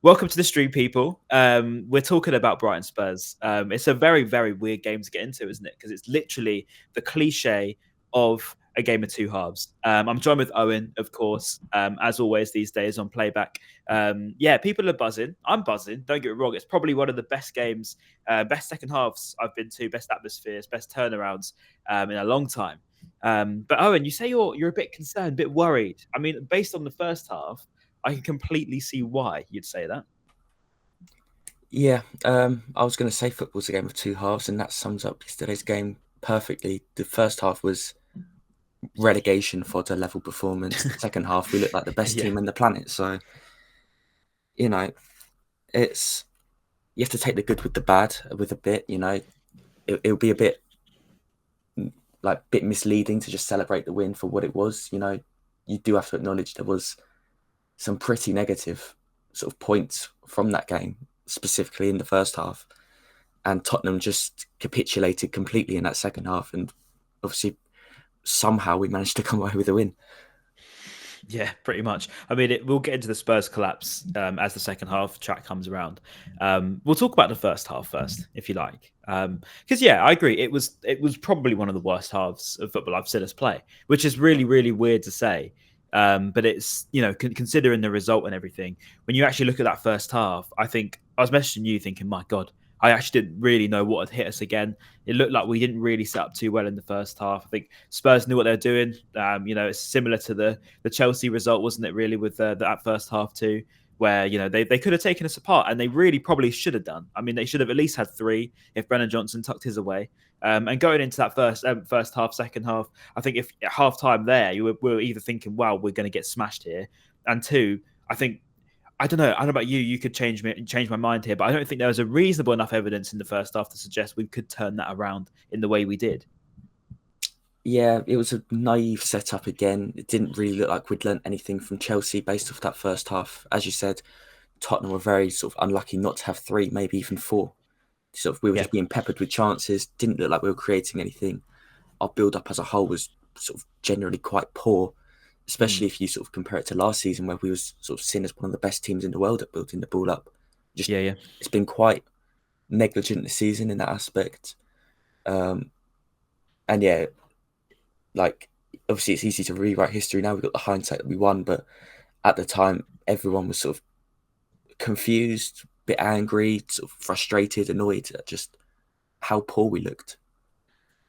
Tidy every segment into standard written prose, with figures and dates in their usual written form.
Welcome to the stream, people. We're talking about Brighton Spurs. It's a very, very weird game to get into, isn't it? Because it's literally the cliche of a game of two halves. I'm joined with Owen, of course, as always these days on playback. Yeah, people are buzzing. I'm buzzing. Don't get me wrong. It's probably one of the best games, best second halves I've been to, best atmospheres, best turnarounds in a long time. But Owen, you say you're a bit concerned, a bit worried. I mean, based on the first half, I can completely see why you'd say that. Yeah, I was going to say football's a game of two halves, and that sums up yesterday's game perfectly. The first half was relegation fodder level performance. The second half, we looked like the best Yeah. team on the planet. So, it's you have to take the good with the bad with a bit. It'll be a bit misleading to just celebrate the win for what it was. You do have to acknowledge there was some pretty negative sort of points from that game, specifically in the first half. And Tottenham just capitulated completely in that second half. And obviously, somehow we managed to come away with a win. Yeah, pretty much. I mean, we'll get into the Spurs collapse as the second half chat comes around. We'll talk about the first half first, if you like, because yeah, I agree. It was probably one of the worst halves of football I've seen us play, which is really, really weird to say. But it's considering the result and everything. When you actually look at that first half, I think I was messaging you thinking, my God, I actually didn't really know what had hit us again. It looked like we didn't really set up too well in the first half. I think Spurs knew what they were doing. It's similar to the Chelsea result, wasn't it? Really, with that first half too, where they could have taken us apart, and they really probably should have done. I mean, they should have at least had three if Brennan Johnson tucked his away. And going into that first half, second half, I think if at half time there, we were either thinking, "Wow, we're going to get smashed here," and two, I don't know. I don't know about you. You could change my mind here, but I don't think there was a reasonable enough evidence in the first half to suggest we could turn that around in the way we did. Yeah, it was a naive setup again. It didn't really look like we'd learnt anything from Chelsea based off that first half. As you said, Tottenham were very sort of unlucky not to have three, maybe even four. We were just being peppered with chances. Didn't look like we were creating anything. Our build-up as a whole was sort of generally quite poor, especially if you sort of compare it to last season where we was sort of seen as one of the best teams in the world at building the ball up. It's been quite negligent this season in that aspect. And yeah, like obviously it's easy to rewrite history now. We've got the hindsight that we won, but at the time everyone was sort of confused, a bit angry, sort of frustrated, annoyed at just how poor we looked.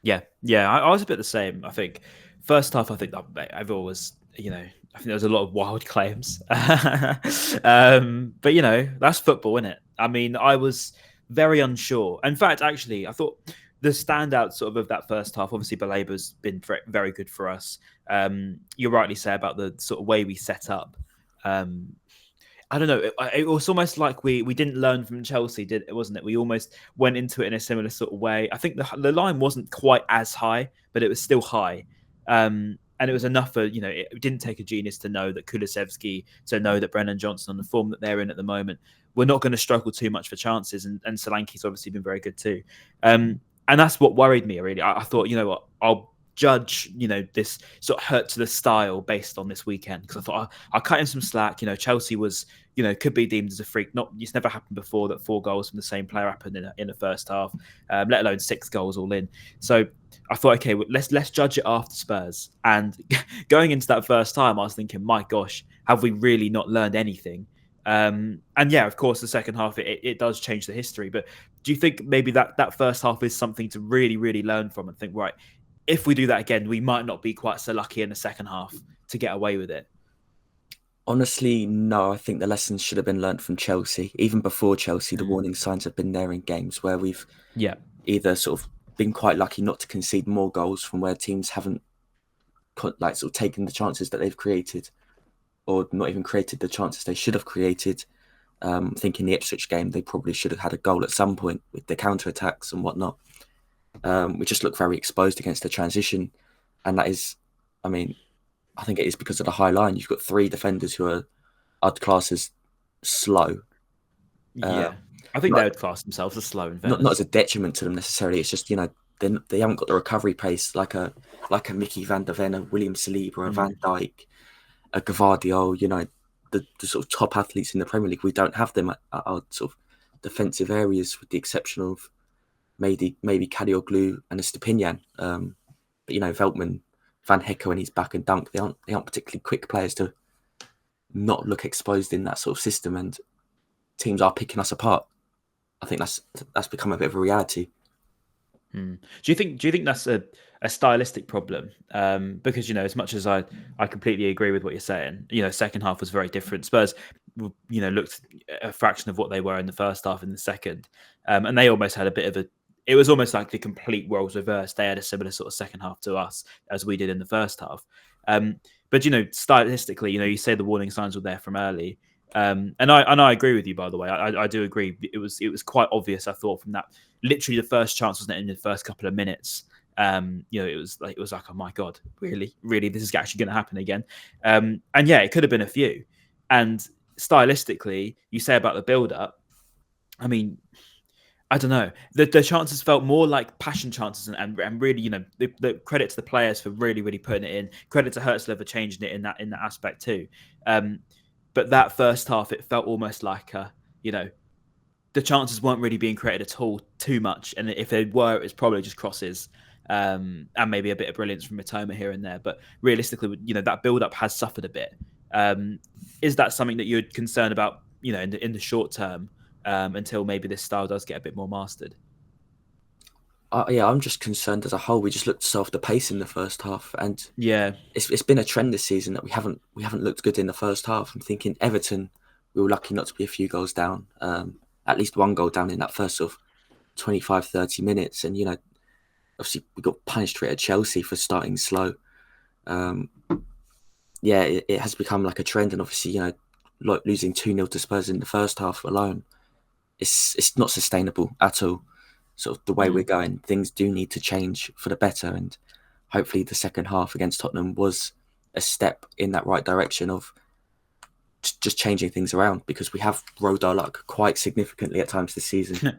Yeah, I was a bit the same. I think first half, I think everyone was, I think there was a lot of wild claims, but that's football, isn't it? I mean, I was very unsure. In fact, actually, I thought the standout sort of that first half, obviously, Balaba's been very good for us. You rightly say about the sort of way we set up. I don't know. It was almost like we didn't learn from Chelsea, wasn't it? We almost went into it in a similar sort of way. I think the line wasn't quite as high, but it was still high. And it was enough for, it didn't take a genius to know that Kulusevski, to know that Brennan Johnson on the form that they're in at the moment, we're not going to struggle too much for chances. And Solanke's obviously been very good too. And that's what worried me, really. I thought, you know what, I'll judge, this sort of Hürzeler style based on this weekend, because I thought I'll cut him some slack. Chelsea was, could be deemed as a freak. It's never happened before that 4 goals from the same player happened in the first half, let alone 6 goals all in. So I thought, okay, let's judge it after Spurs. And going into that first time, I was thinking, my gosh, have we really not learned anything? And yeah, of course, the second half, it does change the history. But do you think maybe that first half is something to really, really learn from and think, right, if we do that again, we might not be quite so lucky in the second half to get away with it? Honestly, no. I think the lessons should have been learnt from Chelsea. Even before Chelsea, the warning signs have been there in games where we've either sort of been quite lucky not to concede more goals from where teams haven't taken the chances that they've created, or not even created the chances they should have created. I think in the Ipswich game, they probably should have had a goal at some point with the counter-attacks and whatnot. We just look very exposed against the transition. And that is, I think it is because of the high line. You've got 3 defenders who I'd class as slow. Yeah. I think they would class themselves as slow. Not as a detriment to them necessarily. It's just, they haven't got the recovery pace like a Mickey van der Ven, a William Saliba, a Van Dijk, a Gvardiol, the sort of top athletes in the Premier League. We don't have them at our sort of defensive areas, with the exception of maybe Kadioglu and Estepinian. But Veltman, Van Hecke when he's back, and Dunk, they aren't particularly quick players to not look exposed in that sort of system, and teams are picking us apart. I think that's become a bit of a reality. Do you think that's a stylistic problem? Because as much as I completely agree with what you're saying, second half was very different. Spurs, looked a fraction of what they were in the first half in the second, and they almost had a bit of a. It was almost like the complete roles reversed. They had a similar sort of second half to us as we did in the first half. But stylistically, you say the warning signs were there from early. And I agree with you, by the way. I do agree. It was quite obvious, I thought, from that. Literally, the first chance wasn't in the first couple of minutes. It was like, oh my god, really, this is actually going to happen again. And yeah, it could have been a few. And stylistically, you say about the build-up. I mean, I don't know. The chances felt more like passion chances, and really, the credit to the players for really, really putting it in. Credit to Hürzeler for changing it in that aspect too. But that first half, it felt almost like, the chances weren't really being created at all too much. And if they were, it was probably just crosses and maybe a bit of brilliance from Mitoma here and there. But realistically, that build-up has suffered a bit. Is that something that you're concerned about, in the short term, until maybe this style does get a bit more mastered? Yeah, I'm just concerned as a whole. We just looked so off the pace in the first half, and yeah, it's been a trend this season that we haven't looked good in the first half. I'm thinking Everton, we were lucky not to be a few goals down, at least one goal down in that first sort of 25, 30 minutes, and obviously we got punished for it at Chelsea for starting slow. Yeah, it has become like a trend, and obviously like losing 2-0 to Spurs in the first half alone, it's not sustainable at all. Sort of the way we're going, things do need to change for the better, and hopefully the second half against Tottenham was a step in that right direction of just changing things around, because we have rode our luck quite significantly at times this season.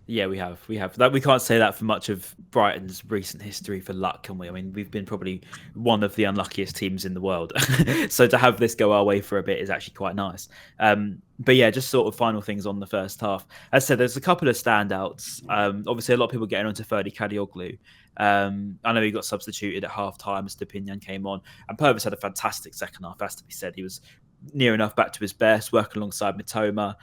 Yeah, we have that. We can't say that for much of Brighton's recent history for luck, can we? I mean, we've been probably one of the unluckiest teams in the world. So to have this go our way for a bit is actually quite nice. But yeah, just sort of final things on the first half. As I said, there's a couple of standouts. Obviously, a lot of people getting onto Ferdy Kadioglu. I know he got substituted at half time as Stepinian came on, and Purvis had a fantastic second half, has to be said. He was near enough back to his best, working alongside Mitoma.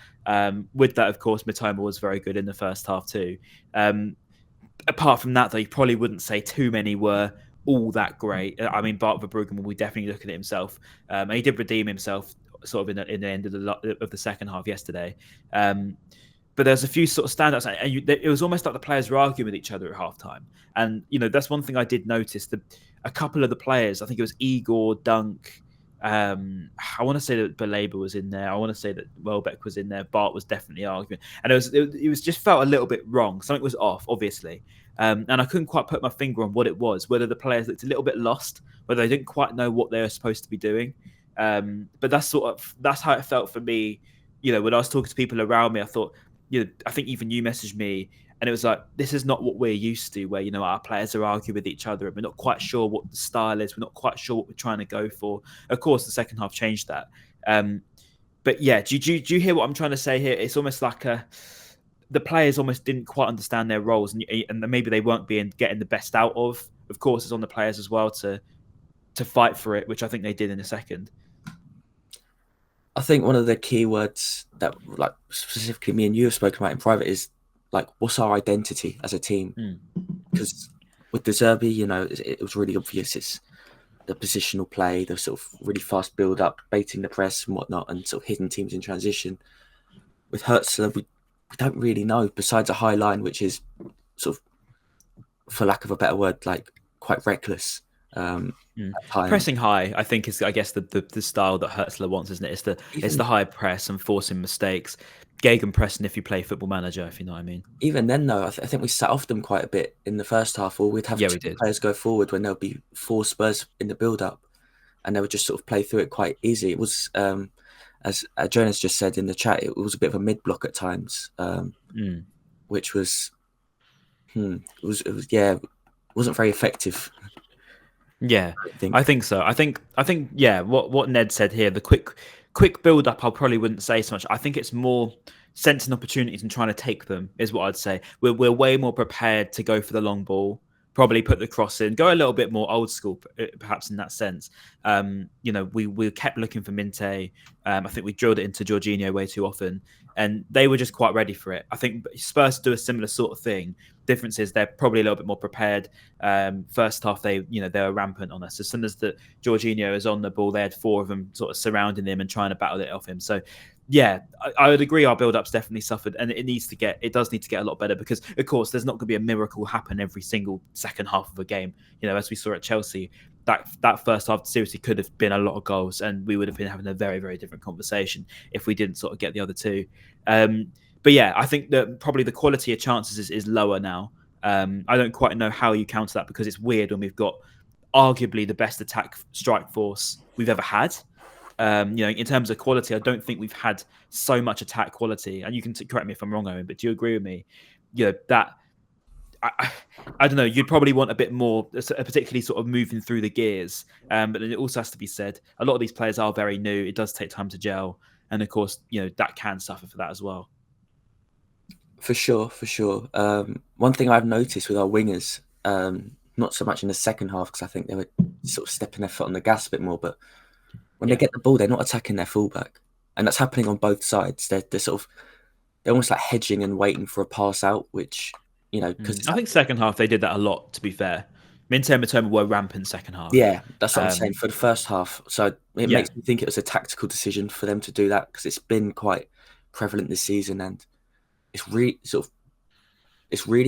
With that, of course, Mitoma was very good in the first half too. Apart from that, though, you probably wouldn't say too many were all that great. I mean, Bart Verbruggen will definitely look at it himself. And he did redeem himself sort of in the end of the second half yesterday. But there's a few sort of standouts, and it was almost like the players were arguing with each other at halftime. And that's one thing I did notice. A couple of the players, I think it was Igor, Dunk. I want to say that Baleba was in there. I want to say that Welbeck was in there. Bart was definitely arguing, and it was just felt a little bit wrong. Something was off, obviously, and I couldn't quite put my finger on what it was. Whether the players looked a little bit lost, whether they didn't quite know what they were supposed to be doing. But that's how it felt for me. When I was talking to people around me, I thought, I think even you messaged me. And it was like, this is not what we're used to, where, our players are arguing with each other and we're not quite sure what the style is. We're not quite sure what we're trying to go for. Of course, the second half changed that. But yeah, do you hear what I'm trying to say here? It's almost like the players almost didn't quite understand their roles, and maybe they weren't getting the best out of. Of course, it's on the players as well to fight for it, which I think they did in a second. I think one of the key words that, like, specifically me and you have spoken about in private is, like, what's our identity as a team? Because with De Zerbi, it was really obvious. It's the positional play, the sort of really fast build up, baiting the press and whatnot, and sort of hitting teams in transition. With Hürzeler, we don't really know, besides a high line, which is sort of, for lack of a better word, like quite reckless. Pressing high, I think, is, I guess, the style that Hürzeler wants, isn't it? It's the high press and forcing mistakes. Gegenpressing, if you play Football Manager, if you know what I mean. Even then, though, I think we sat off them quite a bit in the first half, or we'd have two players go forward when there'll be 4 Spurs in the build-up, and they would just sort of play through it quite easy. It was, as Jonas just said in the chat, it was a bit of a mid-block at times, which was, it wasn't very effective. Yeah, I think so. I think yeah. What Ned said here, the quick quick build up, I probably wouldn't say so much. I think it's more sensing opportunities and trying to take them is what I'd say. We're way more prepared to go for the long ball, probably put the cross in, go a little bit more old school, perhaps in that sense. We kept looking for Minteh. I think we drilled it into Jorginho way too often, and they were just quite ready for it. I think Spurs do a similar sort of thing. Difference is they're probably a little bit more prepared. First half, they were rampant on us. As soon as the Jorginho is on the ball, they had 4 of them sort of surrounding him and trying to battle it off him. So yeah, I would agree. Our build-up's definitely suffered, and it does need to get a lot better because, of course, there's not going to be a miracle happen every single second half of a game. As we saw at Chelsea, that first half seriously could have been a lot of goals, and we would have been having a very, very different conversation if we didn't sort of get the other 2. But yeah, I think that probably the quality of chances is lower now. I don't quite know how you counter that because it's weird when we've got arguably the best attack strike force we've ever had. In terms of quality, I don't think we've had so much attack quality. And you can correct me if I'm wrong, Owen, but do you agree with me? That I don't know. You'd probably want a bit more, particularly sort of moving through the gears. But then it also has to be said, a lot of these players are very new. It does take time to gel, and of course, that can suffer for that as well. For sure. One thing I've noticed with our wingers, not so much in the second half because I think they were sort of stepping their foot on the gas a bit more, but when they get the ball, they're not attacking their fullback, and that's happening on both sides. They're almost like hedging and waiting for a pass out, which because I think second half they did that a lot. To be fair, Minteh and Mitoma were rampant second half. Yeah, that's what I'm saying for the first half. So it makes me think it was a tactical decision for them to do that because it's been quite prevalent this season, and it's really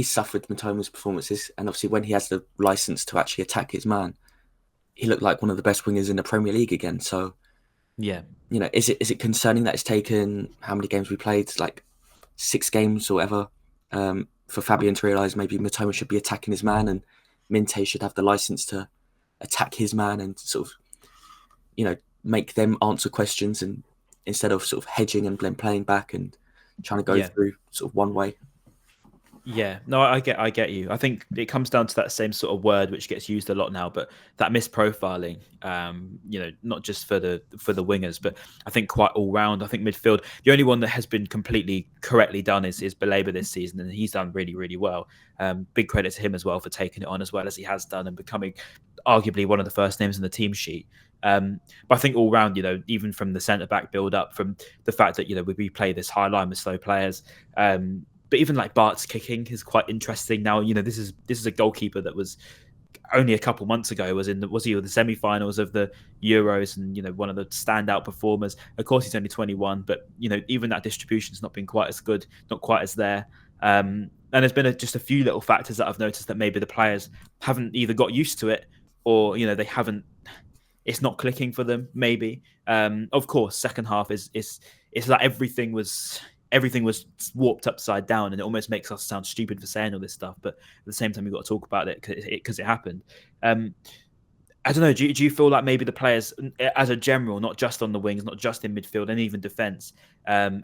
suffered Mitoma's performances. And obviously, when he has the license to actually attack his man, he looked like one of the best wingers in the Premier League again. So, yeah, is it concerning that it's taken how many games we played, like 6 games or whatever, for Fabian to realise maybe Mitoma should be attacking his man and Minteh should have the license to attack his man and sort of, make them answer questions and instead of sort of hedging and then playing back and trying to go through sort of one way. Yeah, no, I get you. I think it comes down to that same sort of word which gets used a lot now, but that misprofiling, not just for the wingers, but I think quite all round. I think midfield, the only one that has been completely correctly done is Belabor this season, and he's done really, really well. Big credit to him as well for taking it on as well as he has done and becoming arguably one of the first names in the team sheet. But I think all round, even from the centre back build up, from the fact that we play this high line with slow players. But even like Bart's kicking is quite interesting now. This is a goalkeeper that was only a couple months ago was he with the semi-finals of the Euros and one of the standout performers. Of course, he's only 21, but even that distribution's not been quite as good, not quite as there. And there's been just a few little factors that I've noticed that maybe the players haven't either got used to it or they haven't. It's not clicking for them. Maybe. Of course, second half is like everything was warped upside down, and it almost makes us sound stupid for saying all this stuff. But at the same time, we've got to talk about it because it happened. I don't know. Do you feel like maybe the players, as a general, not just on the wings, not just in midfield, and even defence, as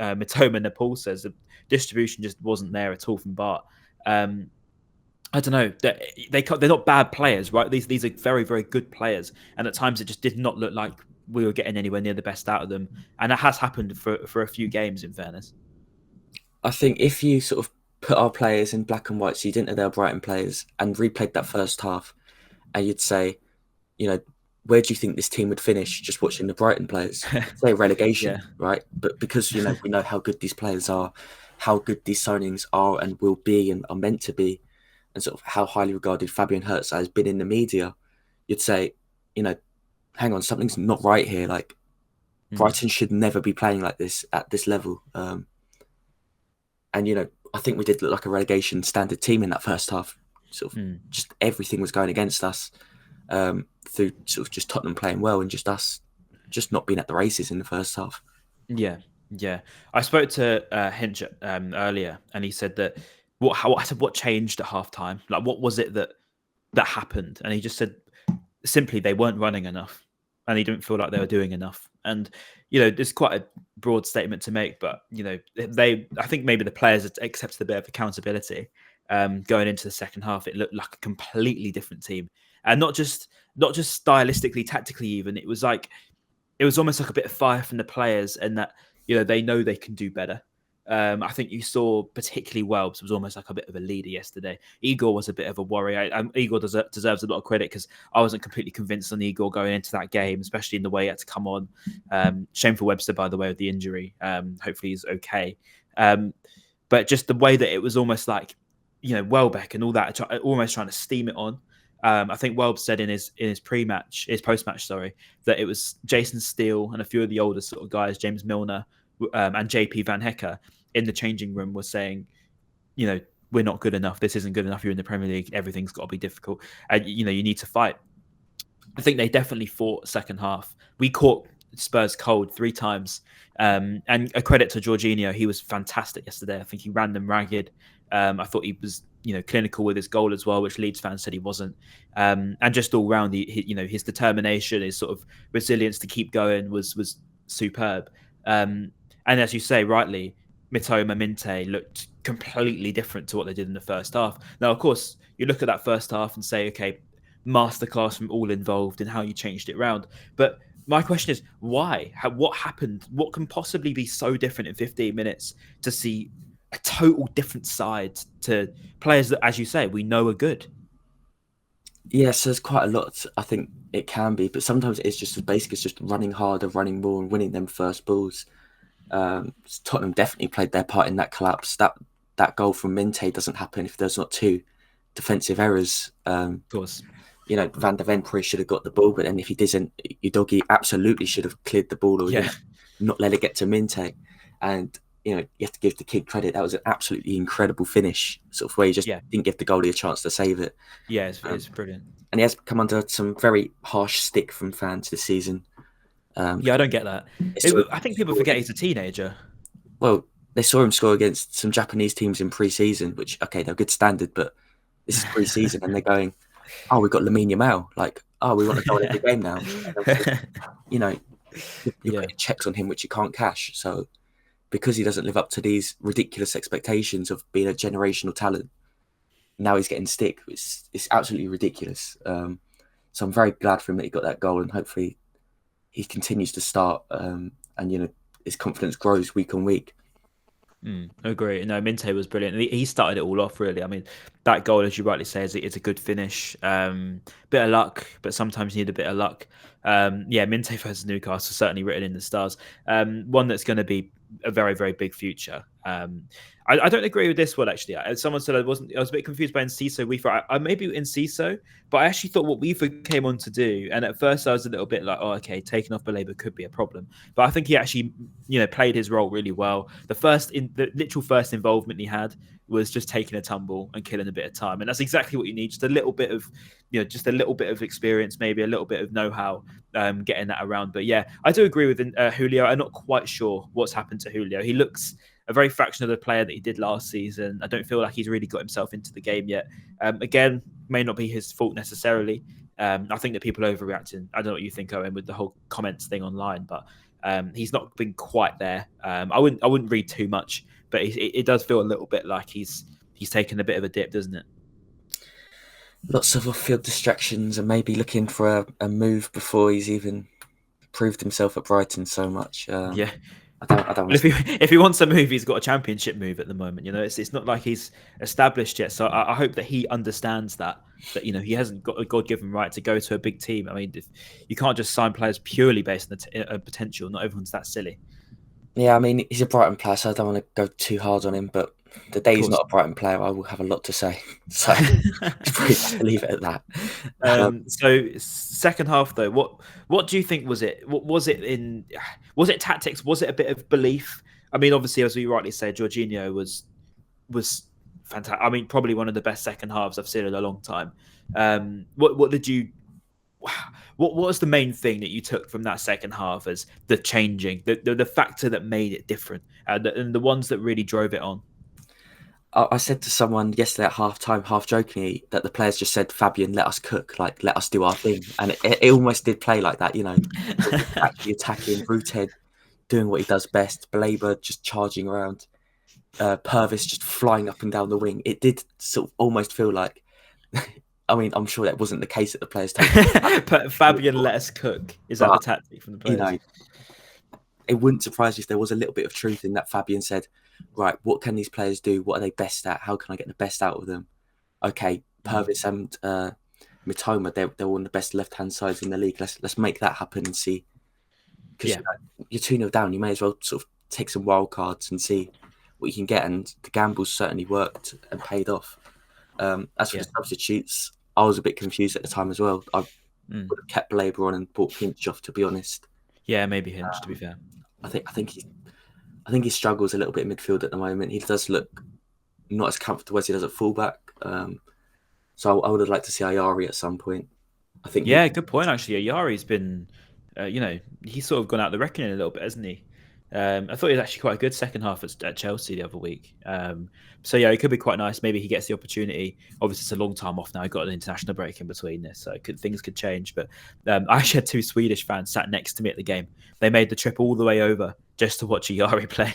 Mitoma Nepal says, the distribution just wasn't there at all from Bart. I don't know. They're not bad players, right? These are very, very good players, and at times it just did not look like we were getting anywhere near the best out of them, and that has happened for a few games. In fairness, I think if you sort of put our players in black and white, so you didn't know they were Brighton players, and replayed that first half, and you'd say, where do you think this team would finish? Just watching the Brighton players, say relegation, right? But because we know how good these players are, how good these signings are and will be and are meant to be, and sort of how highly regarded Fabian Hürzeler has been in the media, you'd say, hang on, something's not right here. Like Brighton should never be playing like this at this level. And I think we did look like a relegation standard team in that first half. Sort of just everything was going against us through sort of just Tottenham playing well and just us just not being at the races in the first half. Yeah. I spoke to Hinch earlier, and he said that what changed at halftime? Like, what was it that happened? And he just said simply they weren't running enough. And he didn't feel like they were doing enough. And, there's quite a broad statement to make, but, I think maybe the players accepted a bit of accountability going into the second half. It looked like a completely different team. And not just stylistically, tactically even. It was like it was almost like a bit of fire from the players, and that they know they can do better. I think you saw particularly Welbs was almost like a bit of a leader yesterday. Igor was a bit of a worry. Igor deserves a lot of credit, because I wasn't completely convinced on Igor going into that game, especially in the way he had to come on. Shame for Webster, by the way, with the injury. Hopefully he's okay. But just the way that it was almost like, Welbeck and all that, almost trying to steam it on. I think Welb said in his post-match, that it was Jason Steele and a few of the older sort of guys, James Milner and JP Van Hecker, in the changing room was saying, we're not good enough. This isn't good enough. You're in the Premier League. Everything's got to be difficult. And, you need to fight. I think they definitely fought second half. We caught Spurs cold 3 times. And a credit to Jorginho. He was fantastic yesterday. I think he ran them ragged. I thought he was, clinical with his goal as well, which Leeds fans said he wasn't. And just all round, his determination, his sort of resilience to keep going was superb. And as you say, rightly, Mitoma, Minteh looked completely different to what they did in the first half. Now, of course, you look at that first half and say, okay, masterclass from all involved in how you changed it round. But my question is, why? What happened? What can possibly be so different in 15 minutes to see a total different side to players that, as you say, we know are good? Yes, there's quite a lot. I think it can be, but sometimes it's just as basic as just running harder, running more, and winning them first balls. Tottenham definitely played their part in that collapse. That goal from Minteh doesn't happen if there's not 2 defensive errors. Of course. Van der Ven probably should have got the ball, but then if he didn't, Udogie absolutely should have cleared the ball, or not let it get to Minteh. And you have to give the kid credit. That was an absolutely incredible finish, sort of where he just didn't give the goalie a chance to save it. Yeah, it's brilliant. And he has come under some very harsh stick from fans this season. I don't get that. I think people forget he's a teenager. Well, they saw him score against some Japanese teams in pre-season, which, okay, they're good standard, but this is pre-season, and they're going, oh, we've got Lamine Yamal. Like, oh, we want to go in every game now. You're putting checks on him, which you can't cash. So because he doesn't live up to these ridiculous expectations of being a generational talent, now he's getting stick. It's absolutely ridiculous. So I'm very glad for him that he got that goal, and hopefully he continues to start and his confidence grows week on week. Agree. No, Minteh was brilliant. He started it all off, really. I mean, that goal, as you rightly say, is a good finish. Bit of luck, but sometimes you need a bit of luck. Minteh versus Newcastle, certainly written in the stars. One that's going to be a very, very big future. I don't agree with this one, actually. Someone said I was a bit confused by Enciso. I maybe Enciso, but I actually thought what Weaver came on to do, and at first I was a little bit like, oh, okay, taking off Baleba could be a problem. But I think he actually, played his role really well. The literal first involvement he had was just taking a tumble and killing a bit of time, and that's exactly what you need. Just a little bit of experience, maybe a little bit of know-how, getting that around. But yeah, I do agree with Julio. I'm not quite sure what's happened to Julio. He looks a very fraction of the player that he did last season. I don't feel like he's really got himself into the game yet. Again, may not be his fault necessarily. I think that people are overreacting. I don't know what you think, Owen, with the whole comments thing online, but he's not been quite there. I wouldn't read too much, but it does feel a little bit like he's taken a bit of a dip, doesn't it? Lots of off-field distractions, and maybe looking for a move before he's even proved himself at Brighton so much. I don't. If he wants a move, he's got a championship move at the moment. It's not like he's established yet. So I hope that he understands that he hasn't got a God-given right to go to a big team. I mean, you can't just sign players purely based on the potential. Not everyone's that silly. Yeah, I mean, he's a Brighton player, so I don't want to go too hard on him. But the day he's not a Brighton player, I will have a lot to say. So probably have to leave it at that. So second half, though, what do you think was it? Was it tactics? Was it a bit of belief? I mean, obviously, as we rightly say, Jorginho was fantastic. I mean, probably one of the best second halves I've seen in a long time. What was the main thing that you took from that second half as the changing, the factor that made it different, and the ones that really drove it on? I said to someone yesterday at half-time, half jokingly, that the players just said, Fabian, let us cook, like, let us do our thing. And it almost did play like that, actually attacking, Rooted doing what he does best, Baleba just charging around, Purvis just flying up and down the wing. It did sort of almost feel like I mean, I'm sure that wasn't the case at the players' table. But Fabian let us cook. Is that the tactic from the players? It wouldn't surprise me if there was a little bit of truth in that. Fabian said, right, what can these players do? What are they best at? How can I get the best out of them? Okay, Purvis and Mitoma, they're one of the best left-hand sides in the league. Let's make that happen and see. Because you're 2-0 down, you may as well sort of take some wild cards and see what you can get. And the gambles certainly worked and paid off. As for the substitutes, I was a bit confused at the time as well. I would have kept Labour on and brought Hinch off, to be honest. Yeah, maybe Hinch, to be fair. I think he struggles a little bit in midfield at the moment. He does look not as comfortable as he does at fullback. So I would have liked to see Ayari at some point. I think. Yeah, good point. Actually, Ayari's been, he's sort of gone out the reckoning a little bit, hasn't he? I thought he was actually quite a good second half at Chelsea the other week. So yeah, it could be quite nice. Maybe he gets the opportunity. Obviously, it's a long time off now. He got an international break in between this, so things could change. But I actually had 2 Swedish fans sat next to me at the game. They made the trip all the way over just to watch Ayari play.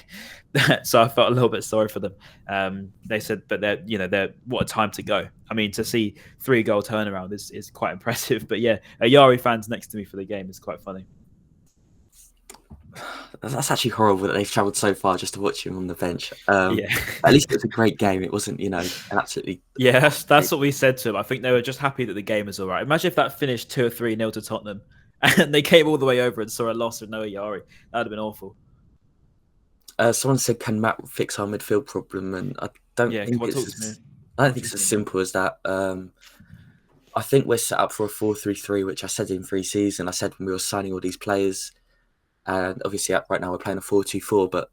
So I felt a little bit sorry for them. They said, but they're what a time to go. I mean, to see 3-goal turnaround is quite impressive. But yeah, Ayari fans next to me for the game is quite funny. That's actually horrible that they've travelled so far just to watch him on the bench. At least it was a great game. It wasn't, an absolutely... Yeah, that's what we said to him. I think they were just happy that the game was all right. Imagine if that finished 2 or 3-0 to Tottenham and they came all the way over and saw a loss with no Ayari. That would have been awful. Someone said, can Matt fix our midfield problem? And I don't think it's as simple as that. I think we're set up for a 4-3-3, which I said in pre-season. I said when we were signing all these players... And obviously, right now we're playing a 4-2-4, but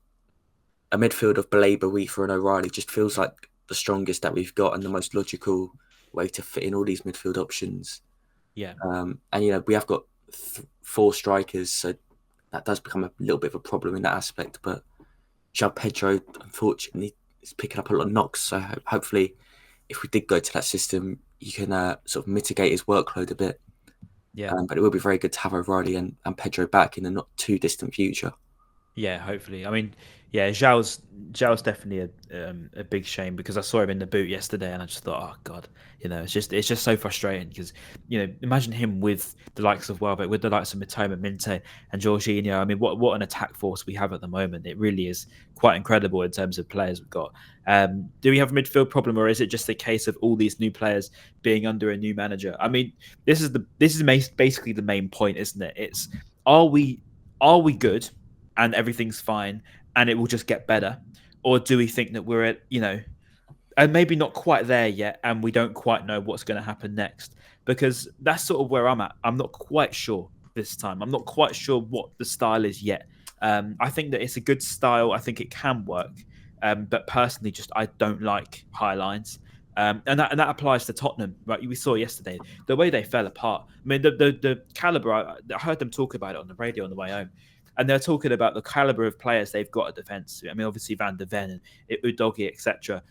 a midfield of Baleba, Weaver, and O'Reilly just feels like the strongest that we've got and the most logical way to fit in all these midfield options. Yeah. And we have got 4 strikers, so that does become a little bit of a problem in that aspect. But João Pedro, unfortunately, is picking up a lot of knocks. So hopefully, if we did go to that system, you can sort of mitigate his workload a bit. Yeah, but it will be very good to have O'Reilly and Pedro back in the not too distant future. Yeah, hopefully. I mean, yeah, Zhao's definitely a big shame because I saw him in the boot yesterday and I just thought, oh god, it's just so frustrating because imagine him with the likes of Welbeck, with the likes of Mitoma, Minteh, and Jorginho. I mean, what an attack force we have at the moment. It really is quite incredible in terms of players we've got. Do we have a midfield problem, or is it just a case of all these new players being under a new manager? I mean, this is basically the main point, isn't it? It's are we good and everything's fine and it will just get better, or do we think that we're at and maybe not quite there yet, and we don't quite know what's going to happen next? Because that's sort of where I'm at. I'm not quite sure this time. I'm not quite sure what the style is yet. I think that it's a good style. I think it can work. But personally, just I don't like high lines. And that applies to Tottenham, right? We saw yesterday the way they fell apart. I mean, the caliber. I heard them talk about it on the radio on the way home, and they're talking about the caliber of players they've got at defence. I mean, obviously Van der Ven and Udogie, etc.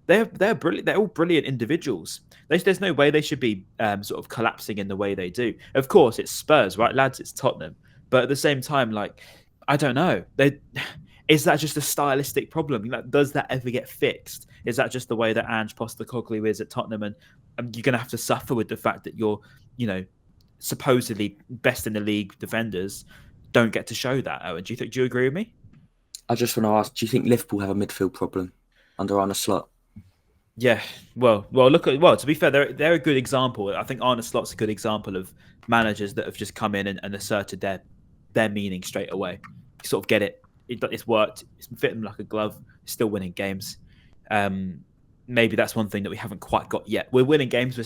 They're brilliant. They're all brilliant individuals. There's no way they should be sort of collapsing in the way they do. Of course, it's Spurs, right, lads? It's Tottenham, but at the same time, I don't know. Is that just a stylistic problem? Does that ever get fixed? Is that just the way that Ange Postecoglou is at Tottenham, and you're going to have to suffer with the fact that you're, supposedly best in the league defenders don't get to show that? Owen, do you agree with me? I just want to ask: do you think Liverpool have a midfield problem under Arne Slot? Yeah, well, to be fair, they're a good example. I think Arne Slot's a good example of managers that have just come in and asserted their meaning straight away. You sort of get it. It's worked. It's fit them like a glove. Still winning games. Maybe that's one thing that we haven't quite got yet. We're winning games. We're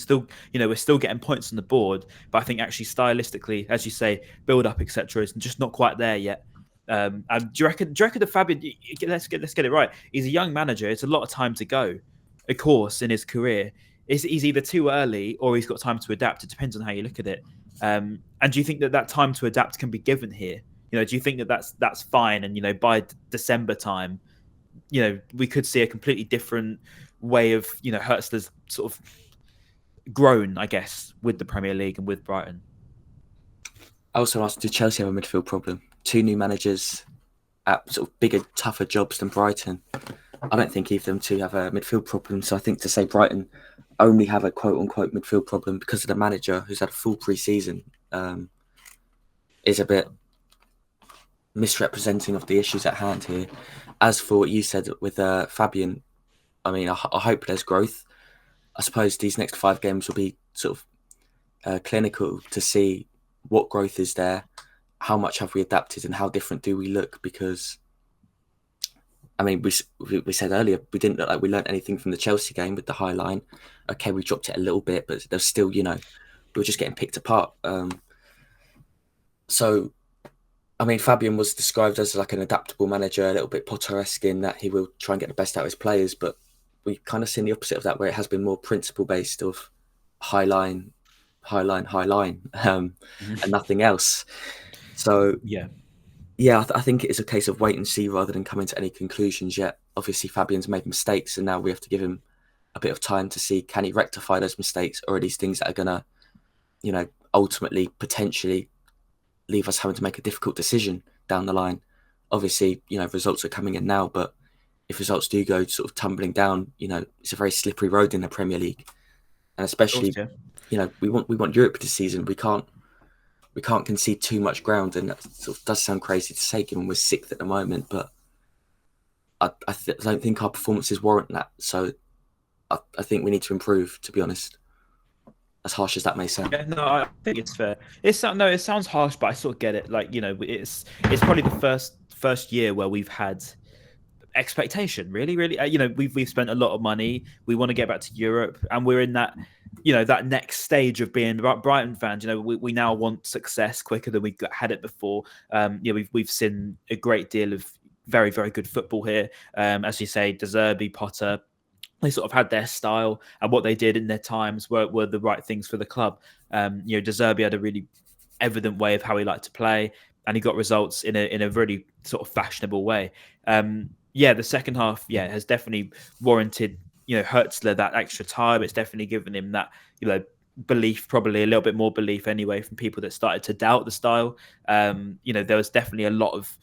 still getting points on the board. But I think actually stylistically, as you say, build up, etc., is just not quite there yet. And do you reckon that Fabian? Let's get it right. He's a young manager. It's a lot of time to go, of course, in his career. He's either too early or he's got time to adapt. It depends on how you look at it. And do you think that time to adapt can be given here? Do you think that that's fine? And by December time, we could see a completely different way of Hürzeler's sort of grown, I guess, with the Premier League and with Brighton. I also asked, do Chelsea have a midfield problem? 2 new managers at sort of bigger, tougher jobs than Brighton. I don't think either of them two have a midfield problem. So I think to say Brighton only have a quote unquote midfield problem because of the manager who's had a full pre-season is a bit misrepresenting of the issues at hand here. As for what you said with Fabian, I mean, I hope there's growth. I suppose these next 5 games will be sort of clinical to see what growth is there, how much have we adapted, and how different do we look. Because, I mean, we said earlier, we didn't look like we learned anything from the Chelsea game with the high line. Okay, we dropped it a little bit, but there's still, we were just getting picked apart. So, I mean, Fabian was described as like an adaptable manager, a little bit Potter-esque in that he will try and get the best out of his players, but we kind of seen the opposite of that, where it has been more principle-based of high line, and nothing else. So, yeah, I think it is a case of wait and see rather than coming to any conclusions yet. Obviously, Fabian's made mistakes, and now we have to give him a bit of time to see, can he rectify those mistakes, or are these things that are going to, ultimately, potentially leave us having to make a difficult decision down the line. Obviously, results are coming in now, but if results do go sort of tumbling down, it's a very slippery road in the Premier League. And especially, we want Europe this season. We can't concede too much ground, and that sort of does sound crazy to say given we're 6th at the moment, but I don't think our performances warrant that. So I think we need to improve, to be honest. As harsh as that may sound. Yeah, no, I think it's fair. It sounds harsh, but I sort of get it. Like, it's probably the first year where we've had expectation. Really, we've spent a lot of money. We want to get back to Europe, and we're in that that next stage of being Brighton fans. We now want success quicker than we had it before. We've seen a great deal of very, very good football here. As you say, De Zerbi, Potter. They sort of had their style, and what they did in their times were the right things for the club. De Zerbi had a really evident way of how he liked to play, and he got results in a really sort of fashionable way. The second half, has definitely warranted Hürzeler that extra time. It's definitely given him that belief, probably a little bit more belief anyway, from people that started to doubt the style. There was definitely a lot of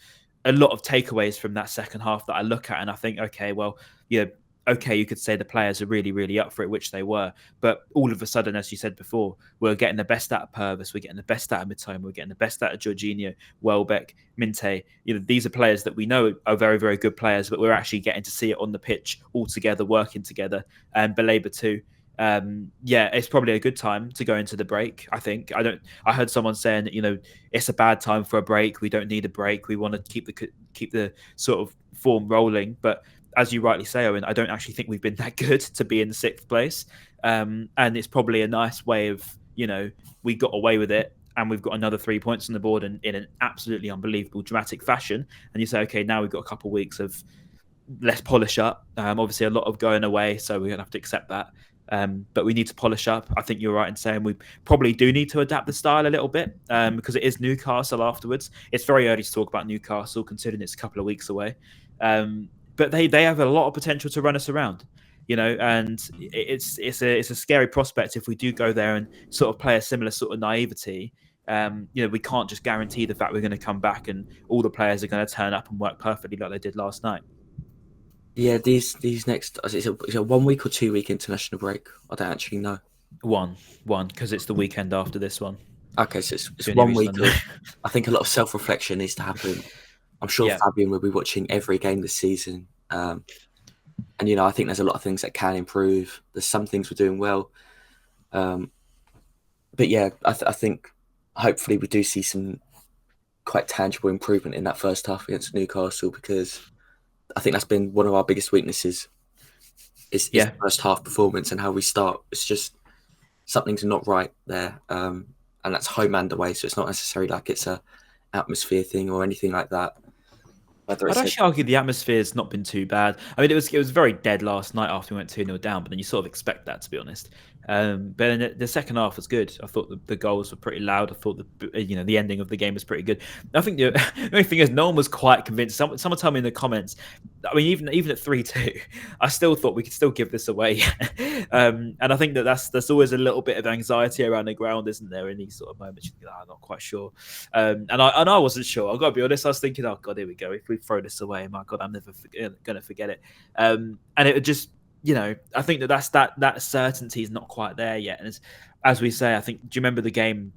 takeaways from that second half that I look at, and I think, okay, well, okay, you could say the players are really, really up for it, which they were. But all of a sudden, as you said before, we're getting the best out of Purvis, we're getting the best out of Mitoma, we're getting the best out of Jorginho, Welbeck, Minteh. These are players that we know are very, very good players, but we're actually getting to see it on the pitch all together, working together. And Baleba too. It's probably a good time to go into the break. I think I heard someone saying that it's a bad time for a break. We don't need a break. We want to keep the sort of form rolling, but as you rightly say, Owen, I don't actually think we've been that good to be in the 6th place. And it's probably a nice way of, we got away with it and we've got another 3 points on the board in an absolutely unbelievable, dramatic fashion. And you say, okay, now we've got a couple of weeks of let's polish up. Obviously, a lot of going away, so we're going to have to accept that. But we need to polish up. I think you're right in saying we probably do need to adapt the style a little bit because it is Newcastle afterwards. It's very early to talk about Newcastle, considering it's a couple of weeks away. But they have a lot of potential to run us around, and it's a scary prospect if we do go there and sort of play a similar sort of naivety. We can't just guarantee the fact we're going to come back and all the players are going to turn up and work perfectly like they did last night. Yeah, these next, is it a 1 week or 2 week international break? I don't actually know. One, because it's the weekend after this one. Okay, so it's 1 week. I think a lot of self-reflection needs to happen. I'm sure Fabian will be watching every game this season. And, I think there's a lot of things that can improve. There's some things we're doing well. But yeah, I think hopefully we do see some quite tangible improvement in that first half against Newcastle, because I think that's been one of our biggest weaknesses is the first half performance and how we start. It's just something's not right there. And that's home and away. So it's not necessarily like it's a atmosphere thing or anything like that. I'd actually argue the atmosphere's not been too bad. I mean, it was very dead last night after we went 2-0 down, but then you sort of expect that, to be honest. But then the second half was good. I thought the goals were pretty loud. I thought the ending of the game was pretty good. I think the only thing is no one was quite convinced. Someone told me in the comments. I mean, even at 3-2, I still thought we could still give this away. And I think that's always a little bit of anxiety around the ground, isn't there? In these sort of moments, you think, I'm not quite sure. And I wasn't sure. I've got to be honest. I was thinking, oh God, here we go. If we throw this away, my God, I'm never going to forget it. And it just I think that certainty is not quite there yet. And as we say, I think, do you remember the game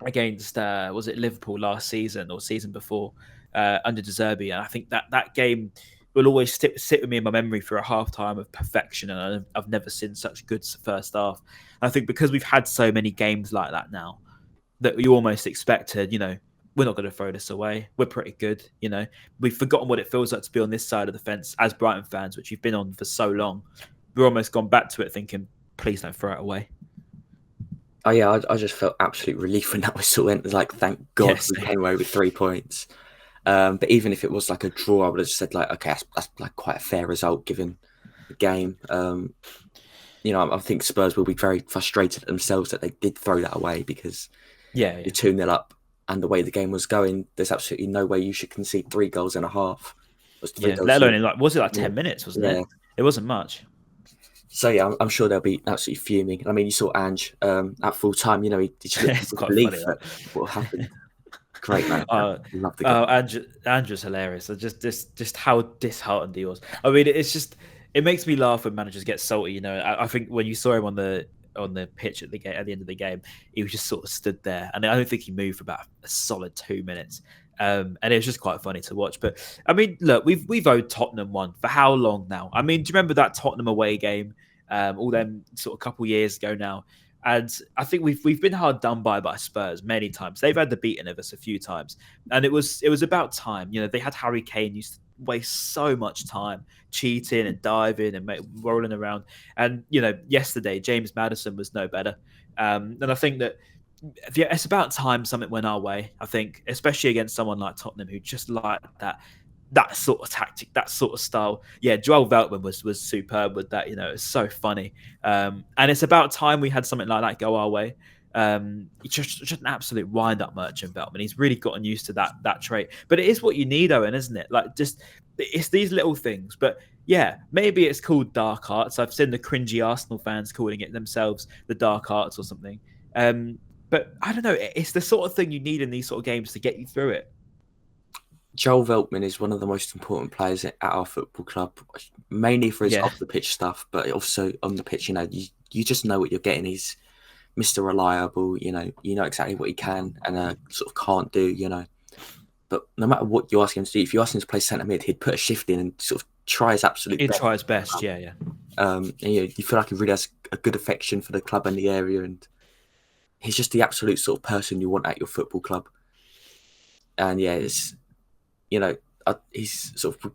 against was it Liverpool last season or season before under De Zerbi? And I think that game will always sit with me in my memory for a half time of perfection, and I've never seen such good first half. And I think because we've had so many games like that now, that you almost expected, we're not going to throw this away. We're pretty good, We've forgotten what it feels like to be on this side of the fence as Brighton fans, which you've been on for so long. We're almost gone back to it thinking, please don't throw it away. Oh yeah, I just felt absolute relief when that whistle went. Like, thank God we came away with 3 points. But even if it was like a draw, I would have said like, okay, that's like quite a fair result given the game. I think Spurs will be very frustrated themselves that they did throw that away, because you're 2-0 up and the way the game was going, there's absolutely no way you should concede 3 goals and a half. Let alone in was it 10 minutes, wasn't it? It wasn't much. So yeah, I'm sure they'll be absolutely fuming. I mean, you saw Ange at full time. He just quite believe funny, that what happened. Great man, love the game. Ange was hilarious. Just how disheartened he was. I mean, it makes me laugh when managers get salty. I think when you saw him on the pitch at the end of the game, he was just sort of stood there, and I don't think he moved for about a solid 2 minutes. And it was just quite funny to watch. But I mean, look, we've owed Tottenham one for how long now? I mean, do you remember that Tottenham away game? All them sort of couple years ago now, and I think we've been hard done by Spurs many times. They've had the beating of us a few times, and it was about time. They had Harry Kane used to waste so much time cheating and diving and rolling around, and yesterday James Maddison was no better. And I think that. Yeah, it's about time something went our way. I think, especially against someone like Tottenham, who just like that sort of tactic, that sort of style. Yeah, Joel Veltman was superb with that. It's so funny, and it's about time we had something like that go our way. He's just an absolute wind-up merchant, Veltman. He's really gotten used to that trait. But it is what you need, Owen, isn't it? Like, just it's these little things. But yeah, maybe it's called dark arts. I've seen the cringy Arsenal fans calling it themselves the dark arts or something. But I don't know. It's the sort of thing you need in these sort of games to get you through it. Joel Veltman is one of the most important players at our football club, mainly for his off-the-pitch stuff, but also on the pitch. You just know what you're getting. He's Mr. Reliable. You know exactly what he can and sort of can't do. But no matter what you ask him to do, if you ask him to play centre mid, he'd put a shift in and sort of try his absolute best. He'd try his best, yeah. And, you feel like he really has a good affection for the club and the area, and he's just the absolute sort of person you want at your football club. And yeah, it's, he's sort of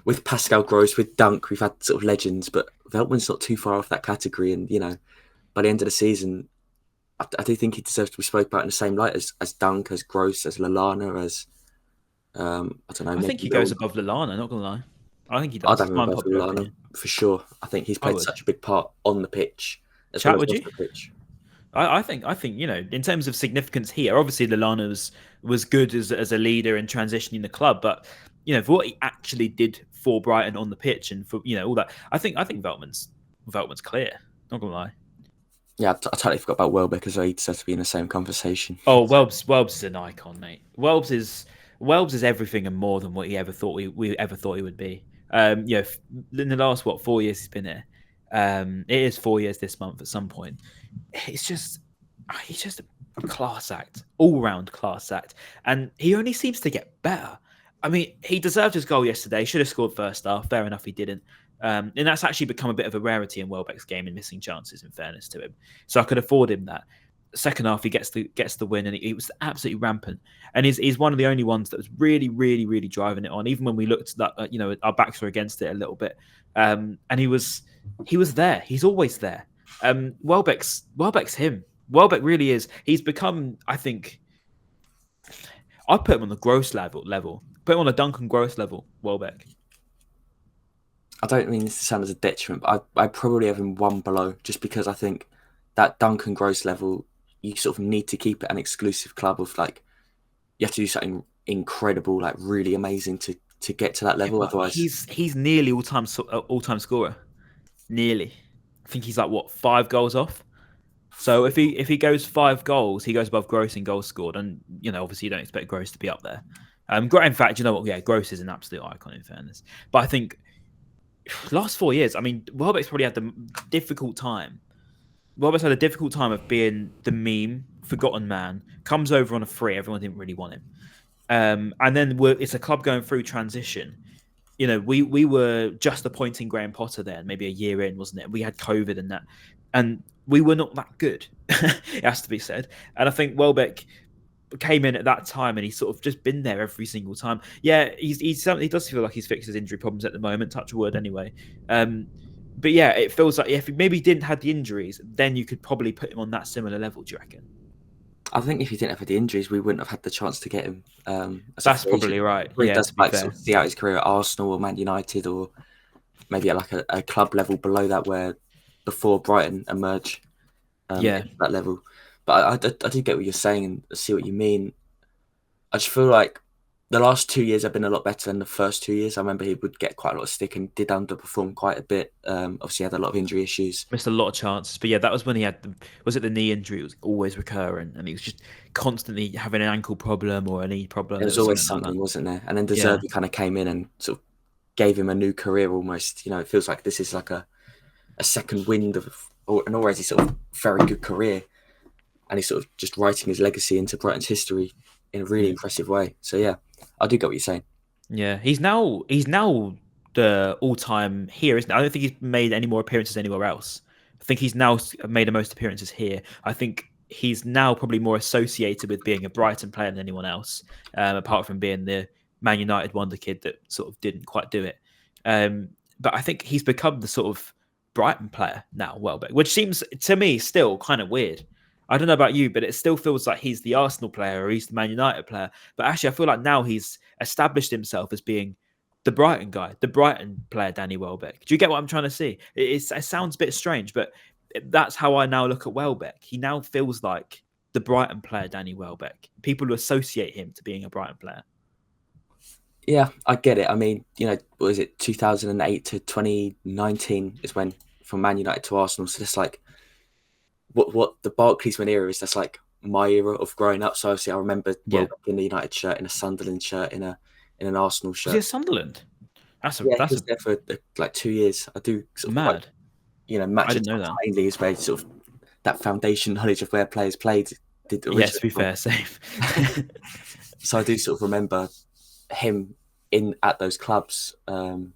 with Pascal Gross, with Dunk, we've had sort of legends, but Veltman's not too far off that category. And by the end of the season, I do think he deserves to be spoke about in the same light as Dunk, as Gross, as Lallana, as I don't know. I think he goes above Lallana. Not gonna lie, I think he does. I'd have him above Lallana for sure. I think he's played such a big part on the pitch. Chat, would you? I think in terms of significance here, obviously Lallana was good as a leader in transitioning the club, but for what he actually did for Brighton on the pitch and for all that, I think Veltman's clear. Not gonna lie. Yeah, I totally forgot about Welbeck as well. He deserves to be in the same conversation. Oh, Welbs is an icon, mate. Welbs is everything and more than what he ever thought we ever thought he would be. In the last 4 years he's been here. It is 4 years this month at some point. He's just a class act, all-round class act. And he only seems to get better. I mean, he deserved his goal yesterday. Should have scored first half. Fair enough, he didn't. And that's actually become a bit of a rarity in Welbeck's game in missing chances, in fairness to him. So I could afford him that. Second half, he gets the win, and he was absolutely rampant. And he's one of the only ones that was really, really, really driving it on. Even when we looked at that, our backs were against it a little bit. And he was there. He's always there. Welbeck's him. Welbeck really is. He's become, I think, I'd put him on the Gross level. Put him on a Duncan Gross level, Welbeck. I don't mean this to sound as a detriment, but I probably have him one below, just because I think that Duncan Gross level, you sort of need to keep it an exclusive club of you have to do something incredible, really amazing to get to that level. Otherwise, he's nearly all-time scorer. Nearly. I think he's 5 goals off. So if he goes 5 goals, he goes above Gross in goals scored, and obviously you don't expect Gross to be up there. In fact, you know what? Yeah, Gross is an absolute icon in fairness. But I think last 4 years, I mean, Welbeck's probably had the difficult time. Welbeck's had a difficult time of being the meme, forgotten man, comes over on a free, everyone didn't really want him. And then it's a club going through transition. You know, we were just appointing Graham Potter then, maybe a year in, wasn't it? We had COVID and that. And we were not that good, it has to be said. And I think Welbeck came in at that time and he's sort of just been there every single time. Yeah, he does feel like he's fixed his injury problems at the moment, touch a word anyway. But yeah, it feels like if he maybe didn't have the injuries, then you could probably put him on that similar level, do you reckon? I think if he didn't have the injuries, we wouldn't have had the chance to get him. That's probably right. He yeah, does like sort of see out his career at Arsenal or Man United, or maybe at like a club level below that, where before Brighton emerge at that level. But I do get what you're saying and see what you mean. I just feel like the last 2 years have been a lot better than the first 2 years. I remember he would get quite a lot of stick and did underperform quite a bit. Obviously, had a lot of injury issues. Missed a lot of chances. But yeah, that was when he had was it the knee injury? It was always recurrent and he was just constantly having an ankle problem or a knee problem. There was always something, wasn't there? And then De Zerbi kind of came in and sort of gave him a new career almost. You know, it feels like this is like a second wind of an already sort of very good career. And he's sort of just writing his legacy into Brighton's history in a really impressive way. So yeah, I do get what you're saying. Yeah, he's now the all-time here, isn't it? I don't think he's made any more appearances anywhere else. I think he's now made the most appearances here. I think he's now probably more associated with being a Brighton player than anyone else, apart from being the Man United wonder kid that sort of didn't quite do it. But I think he's become the sort of Brighton player now, Welbeck, which seems to me still kind of weird. I don't know about you, but it still feels like he's the Arsenal player or he's the Man United player. But actually, I feel like now he's established himself as being the Brighton guy, the Brighton player, Danny Welbeck. Do you get what I'm trying to see? It sounds a bit strange, but that's how I now look at Welbeck. He now feels like the Brighton player, Danny Welbeck. People associate him to being a Brighton player. Yeah, I get it. I mean, you know, what is it, 2008 to 2019 is when from Man United to Arsenal. So it's like what the Barclays-Man era is. That's like my era of growing up. So obviously, I remember Welbeck in the United shirt, in a Sunderland shirt, in an Arsenal shirt. Was he Sunderland? He was there for like 2 years. I do sort of mad. Match it mainly is where sort of that foundation knowledge of where players played. Yes, to be fair, same. So I do sort of remember him at those clubs. So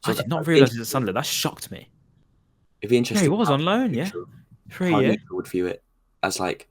I did not realise he was at Sunderland. That shocked me. It'd be interesting. Yeah, he was on loan, yeah. How you would view it as like,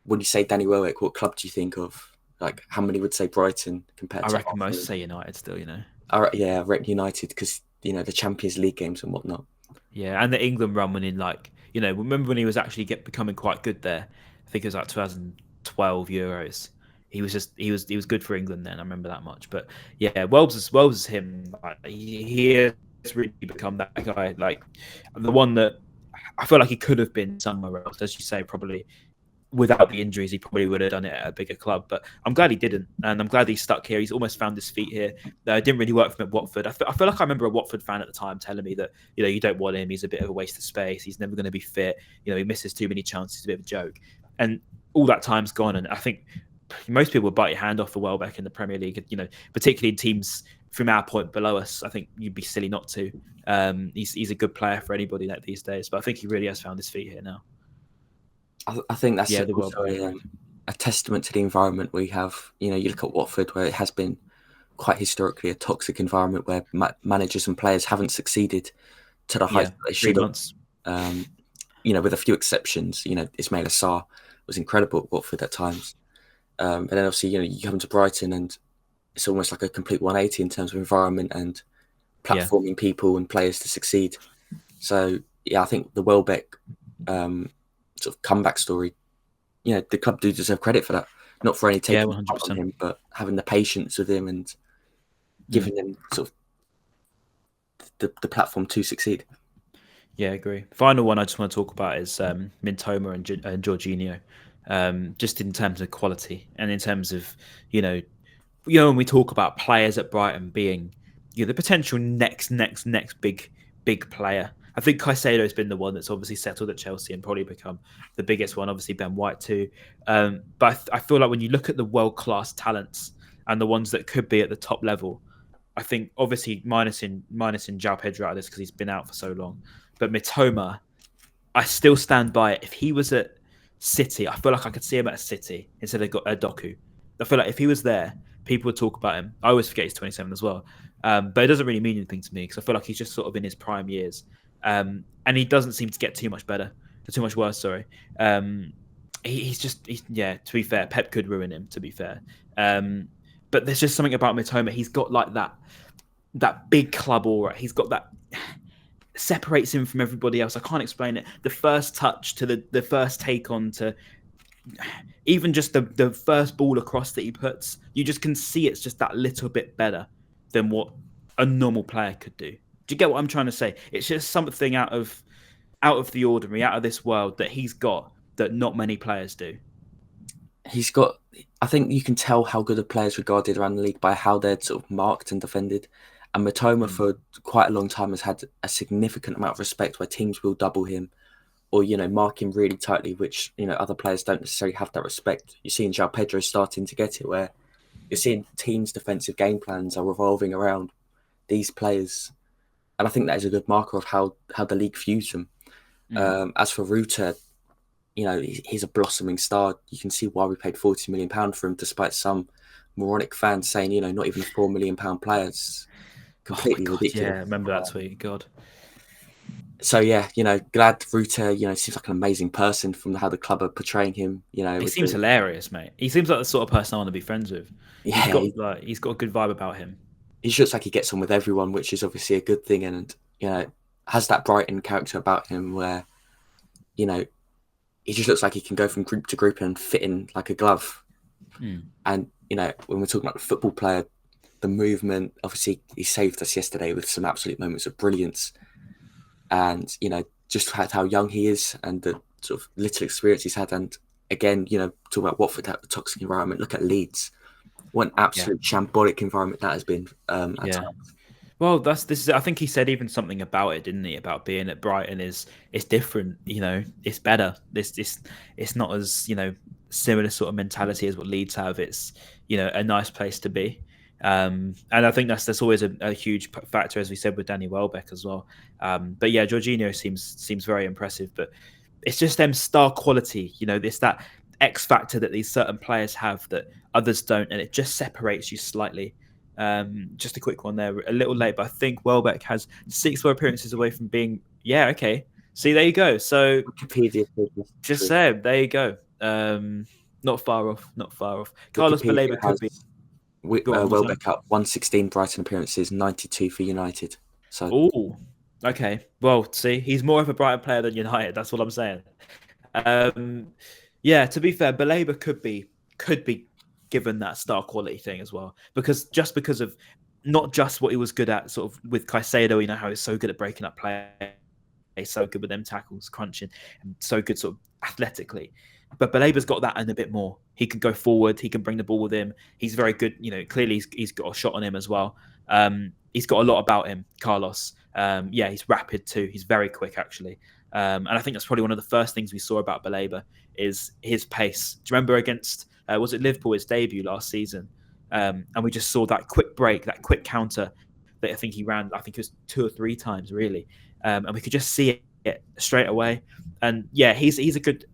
when you say Danny Welbeck, what club do you think of? Like, how many would say Brighton compared to? I reckon most say United still, you know. I reckon United because, you know, the Champions League games and whatnot. Yeah, and the England run when in like, you know, remember when he was actually becoming quite good there? I think it was like 2012 Euros. He was good for England then. I remember that much. But yeah, Welbs is him. Like, he has really become that guy. Like the one that I feel like he could have been somewhere else, as you say, probably without the injuries, he probably would have done it at a bigger club. But I'm glad he didn't, and I'm glad he's stuck here. He's almost found his feet here. It didn't really work for him at Watford. I feel like I remember a Watford fan at the time telling me that, you know, you don't want him. He's a bit of a waste of space. He's never going to be fit. You know, he misses too many chances. It's a bit of a joke. And all that time's gone. And I think most people would bite your hand off for Welbeck in the Premier League. You know, particularly in teams from our point below us. I think you'd be silly not to. He's a good player for anybody these days. But I think he really has found his feet here now. I think that's also a testament to the environment we have. You know, you look at Watford, where it has been quite historically a toxic environment where managers and players haven't succeeded to the height that they should have. You know, with a few exceptions. You know, Ismail Assar was incredible at Watford at times. And then obviously, you know, you come to Brighton and it's almost like a complete 180 in terms of environment and platforming people and players to succeed. So, yeah, I think the Welbeck sort of comeback story, you know, the club do deserve credit for that. Not for any taking on him, but having the patience with him and giving them sort of the platform to succeed. Yeah, I agree. Final one I just want to talk about is Mintoma and Jorginho. Just in terms of quality and in terms of, you know, when we talk about players at Brighton being, you know, the potential next big player. I think Caicedo has been the one that's obviously settled at Chelsea and probably become the biggest one. Obviously Ben White too. But I feel like when you look at the world-class talents and the ones that could be at the top level, I think obviously minusing João Pedro out of this because he's been out for so long. But Mitoma, I still stand by it. If he was at City, I feel like I could see him at City instead of Doku. I feel like if he was there, people would talk about him. I always forget he's 27 as well. But it doesn't really mean anything to me because I feel like he's just sort of in his prime years. And he doesn't seem to get too much worse, sorry. To be fair, Pep could ruin him, to be fair. But there's just something about Mitoma. He's got like that big club aura. He's got that separates him from everybody else. I can't explain it. The first touch to the first take on to even just the first ball across that he puts, you just can see it's just that little bit better than what a normal player could do. Do you get what I'm trying to say? It's just something out of the ordinary, out of this world that he's got that not many players do. He's got, I think you can tell how good a player is regarded around the league by how they're sort of marked and defended. And Mitoma for quite a long time has had a significant amount of respect where teams will double him or, mark him really tightly, which, other players don't necessarily have that respect. You're seeing João Pedro starting to get it where you're seeing teams' defensive game plans are revolving around these players. And I think that is a good marker of how the league views them. As for Ruta, he's a blossoming star. You can see why we paid £40 million for him, despite some moronic fans saying, not even a £4 million player. It's completely ridiculous. Yeah, remember that tweet, God. So, yeah, glad Ruta, seems like an amazing person from how the club are portraying him. He seems hilarious, mate. He seems like the sort of person I want to be friends with. Yeah, he's got a good vibe about him. He looks like he gets on with everyone, which is obviously a good thing. And, has that Brighton character about him where, he just looks like he can go from group to group and fit in like a glove. And, when we're talking about the football player, the movement, obviously he saved us yesterday with some absolute moments of brilliance. And, just how young he is and the sort of little experience he's had. And again, talk about Watford, that toxic environment. Look at Leeds. What an absolute shambolic environment that has been at times. Well, I think he said even something about it, didn't he? About being at Brighton it's different. It's better. It's not as similar sort of mentality as what Leeds have. It's a nice place to be. And I think that's always a huge factor, as we said with Danny Welbeck as well. But yeah, Jorginho seems very impressive. But it's just them star quality. It's that X factor that these certain players have that others don't, and it just separates you slightly. Just a quick one there, a little late, but I think Welbeck has 6 more appearances away from being. Yeah, okay. See, there you go. So just saying, there you go. Not far off. Carlos Baleba could be. Welbeck up 116 Brighton appearances, 92 for United. So, okay. Well, see, he's more of a Brighton player than United. That's what I'm saying. Yeah, to be fair, Baleba could be given that star quality thing as well, because of not just what he was good at, sort of with Caicedo. How he's so good at breaking up play, he's so good with them tackles, crunching, and so good sort of athletically. But Baleba's got that and a bit more. He can go forward. He can bring the ball with him. He's very good. Clearly he's got a shot on him as well. He's got a lot about him, Carlos. He's rapid too. He's very quick, actually. And I think that's probably one of the first things we saw about Baleba is his pace. Do you remember against, was it Liverpool, his debut last season? And we just saw that quick break, that quick counter that I think he ran, I think it was 2 or 3 times, really. And we could just see it straight away. And yeah, he's a good...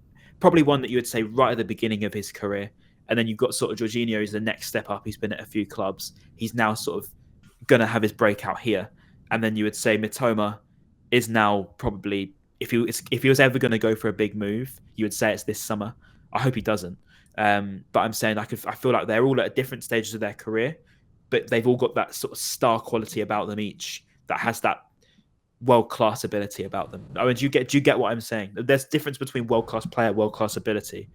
probably one that you would say right at the beginning of his career. And then you've got sort of Jorginho is the next step up. He's been at a few clubs. He's now sort of going to have his breakout here. And then you would say Mitoma is now probably, if he was ever going to go for a big move, you would say it's this summer. I hope he doesn't. But I'm saying I feel like they're all at different stages of their career, but they've all got that sort of star quality about them each that has that world-class ability about them. I mean, do you get what I'm saying? There's difference between world-class player, world-class ability.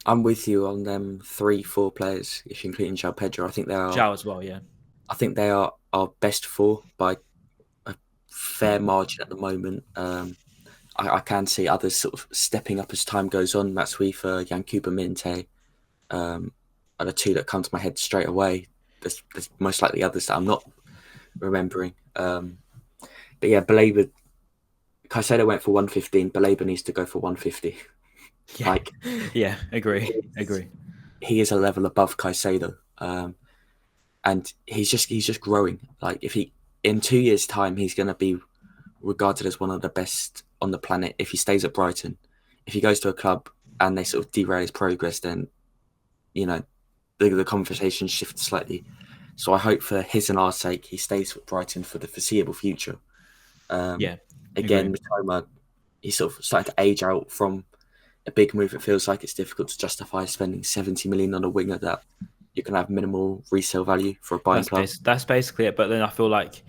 I'm with you on them 3-4 players, if you're including João Pedro. I think they are... João as well, yeah. I think they are our best 4 by a fair margin at the moment. I can see others sort of stepping up as time goes on. That's for Yankuba Minteh are the 2 that come to my head straight away. There's most likely others that I'm not remembering. But yeah, Baleba, Caicedo went for 115. Baleba needs to go for 150. Yeah, agree. He is a level above Caicedo. and he's just growing. Like if he in 2 years' time, he's going to be regarded as one of the best on the planet if he stays at Brighton. If he goes to a club and they sort of derail his progress, then the conversation shifts slightly. So I hope for his and our sake, he stays with Brighton for the foreseeable future. Again, Mitoma, he's sort of starting to age out from a big move. It feels like it's difficult to justify spending 70 million on a winger that you can have minimal resale value for a buying club. That's basically it. But then I feel like,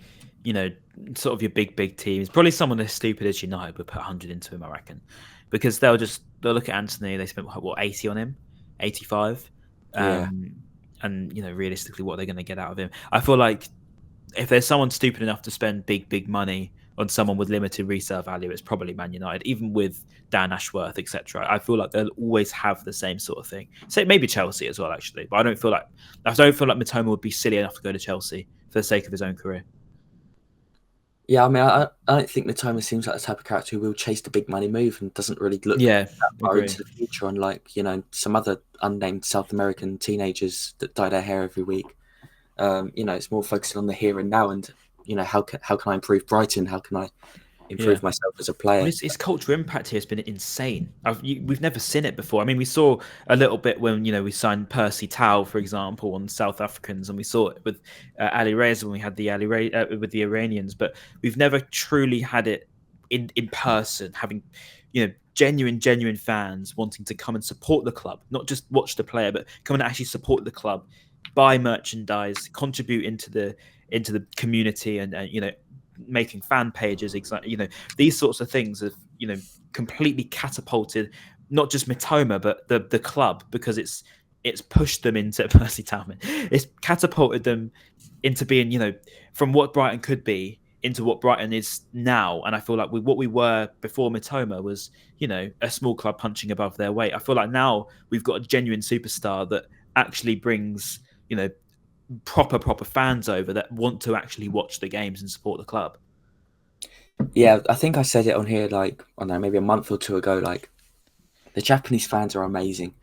sort of your big teams, probably someone as stupid as United would put 100 into him, I reckon, because they'll look at Anthony. They spent what 80 on him, 85. And realistically, what they're going to get out of him. I feel like if there's someone stupid enough to spend big money on someone with limited resale value, it's probably Man United, even with Dan Ashworth, etc. I feel like they'll always have the same sort of thing. So maybe Chelsea as well, actually. But I don't feel like Mitoma would be silly enough to go to Chelsea for the sake of his own career. Yeah, I mean, I don't think Mitoma seems like the type of character who will chase the big money move and doesn't really look that far into the future, unlike some other unnamed South American teenagers that dye their hair every week. It's more focusing on the here and now, and how can I improve Brighton? How can I improve myself as a player? His cultural impact here has been insane. We've never seen it before. I mean, we saw a little bit when we signed Spursy Tottenham, for example, on South Africans, and we saw it with Ali Reza when we had with the Iranians. But we've never truly had it in person, having genuine fans wanting to come and support the club, not just watch the player, but come and actually support the club, buy merchandise, contribute into the community, and making fan pages, these sorts of things have completely catapulted not just Mitoma but the club, because it's pushed them into Spursy Tottenham. It's catapulted them into being from what Brighton could be into what Brighton is now. And I feel like what we were before Mitoma was a small club punching above their weight. I feel like now we've got a genuine superstar that actually brings proper fans over that want to actually watch the games and support the club. Yeah, I think I said it on here I don't know, maybe a month or two ago, the Japanese fans are amazing.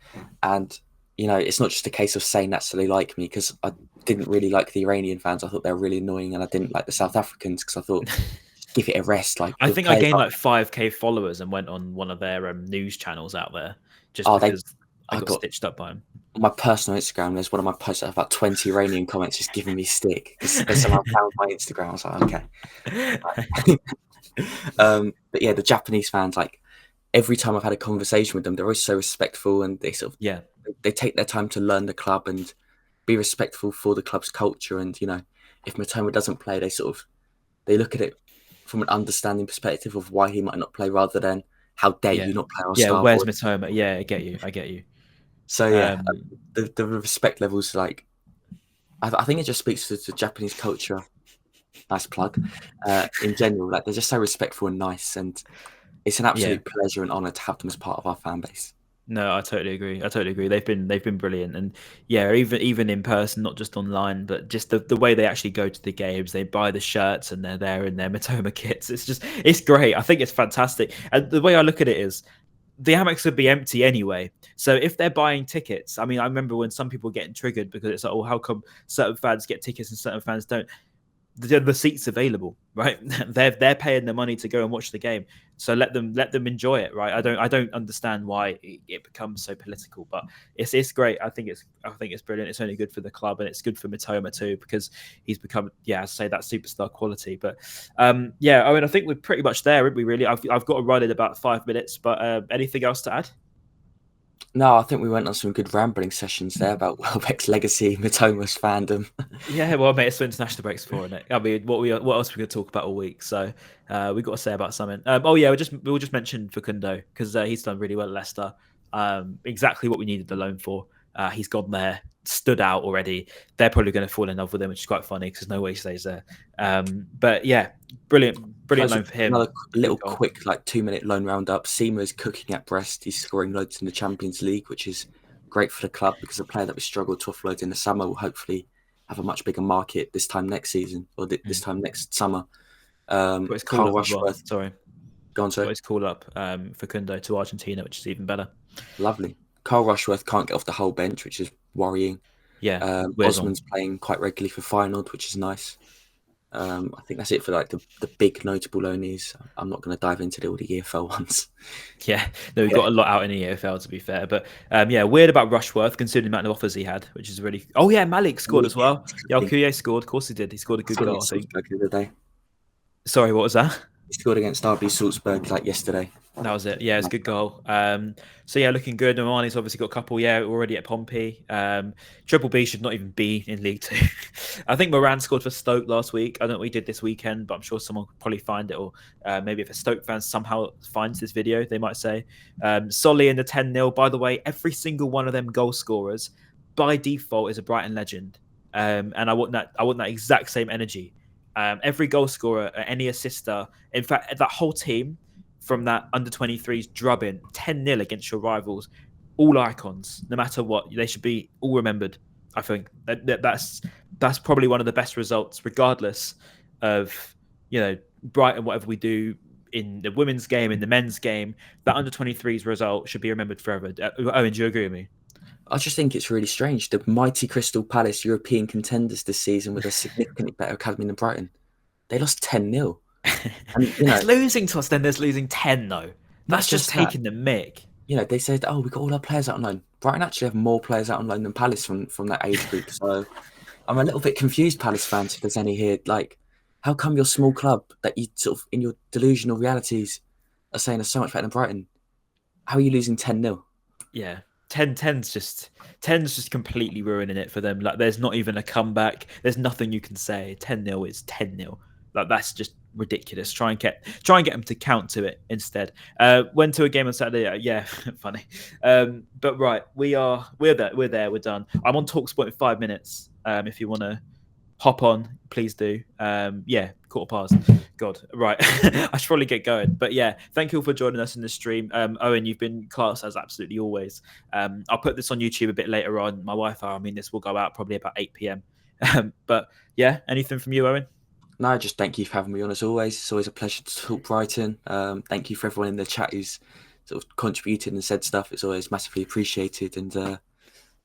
And it's not just a case of saying that so they like me, because I didn't really like the Iranian fans. I thought they were really annoying, and I didn't like the South Africans because I thought give it a rest. I think I gained 5k followers and went on one of their news channels out there just because I got stitched up by them. On my personal Instagram, there's one of my posts that have about 20 Iranian comments just giving me stick because they somehow found my Instagram. I was like, okay. But yeah, the Japanese fans, every time I've had a conversation with them, they're always so respectful, and they sort of they take their time to learn the club and be respectful for the club's culture. And if Mitoma doesn't play, they look at it from an understanding perspective of why he might not play, rather than how dare you not play our star. Where's Mitoma? Yeah, I get you. So the respect levels, I think it just speaks to the Japanese culture. Nice plug. In general, they're just so respectful and nice, and it's an absolute pleasure and honour to have them as part of our fan base. No, I totally agree. They've been brilliant, and even in person, not just online, but just the way they actually go to the games, they buy the shirts and they're there in their Mitoma kits. It's great. I think it's fantastic. And the way I look at it is, the Amex would be empty anyway. So if they're buying tickets, I mean, I remember when some people were getting triggered because it's like, oh, how come certain fans get tickets and certain fans don't? The seats available, right? They're paying the money to go and watch the game, so let them enjoy it, right? I don't understand why it becomes so political, but it's great. I think it's brilliant. It's only good for the club, and it's good for Mitoma too, because he's become, as I say, that superstar quality. But I mean, I think we're pretty much there, aren't we? Really, I've got to run in about 5 minutes, but anything else to add? No, I think we went on some good rambling sessions there about Welbeck's legacy, Mitoma's fandom. Yeah, well, mate, it's international breaks for, isn't it? I mean, what else we could talk about all week? So we got to say about something. We'll just mention Facundo, because he's done really well at Leicester. Exactly what we needed the loan for. He's gone there, stood out already. They're probably going to fall in love with him, which is quite funny because there's no way he stays there. But yeah, brilliant loan for him. Another little quick 2-minute loan roundup. Seema is cooking at Brest. He's scoring loads in the Champions League, which is great for the club, because a player that we struggled to offload in the summer will hopefully have a much bigger market this time next season, or this time next summer. It's Carl Rushworth. Sorry. Go on, sorry. It's called up Facundo to Argentina, which is even better. Lovely. Carl Rushworth can't get off the whole bench, which is worrying. Yeah, wears on. Osman's playing quite regularly for Feyenoord, which is nice. I think that's it for like the big notable loanees. I'm not going to dive into all the EFL ones. Yeah, no, we've Yeah, got a lot out in the EFL to be fair, but yeah, weird about Rushworth considering the amount of offers he had, which is really. Oh yeah, Malik scored as well. Yeah, Kuye scored. Of course he did. He scored a good scored goal, I against think. Salzburg the other day. Sorry, what was that? He scored against RB Salzburg like yesterday. That was it. Yeah, it's a good goal. So yeah, looking good. Normani's obviously got a couple. Yeah, already at Pompey. Triple B should not even be in League Two. I think Moran scored for Stoke last week. I don't know what he did this weekend, but I'm sure someone could probably find it. Or maybe if a Stoke fan somehow finds this video, they might say. Solly in the 10-0. By the way, every single one of them goal scorers by default is a Brighton legend. And I want that. I want that exact same energy. Every goal scorer, any assister, in fact, that whole team from that under-23s drubbing 10-0 against your rivals, all icons, no matter what. They should be all remembered. I think that's probably one of the best results, regardless of Brighton, whatever we do in the women's game, in the men's game. That under-23s result should be remembered forever. Owen, do you agree with me? I just think it's really strange. The mighty Crystal Palace, European contenders this season, with a significantly better academy than Brighton, they lost 10-0. And, it's losing to us, then there's losing 10 though. That's just taking the mick. They said, "Oh, we got all our players out on loan." Brighton actually have more players out on loan than Palace from that age group. So I'm a little bit confused, Palace fans, if there's any here. Like, how come your small club that you sort of in your delusional realities are saying are so much better than Brighton? How are you losing 10-0? Yeah. 10's just completely ruining it for them. Like, there's not even a comeback. There's nothing you can say. 10-0 is 10-0. Like, that's just ridiculous. Try and get them to count to it instead. Went to a game on Saturday. Yeah, funny. But right, we're there. We're done. I'm on TalkSport in 5 minutes. If you want to hop on, please do. Yeah, 15:15. God, right. I should probably get going. But yeah, thank you all for joining us in the stream. Owen, you've been class as absolutely always. I'll put this on YouTube a bit later on. My Wi-Fi, I mean, this will go out probably about 8 p.m. But yeah, anything from you, Owen? No, just thank you for having me on as always. It's always a pleasure to talk Brighton. Thank you for everyone in the chat who's sort of contributed and said stuff. It's always massively appreciated. And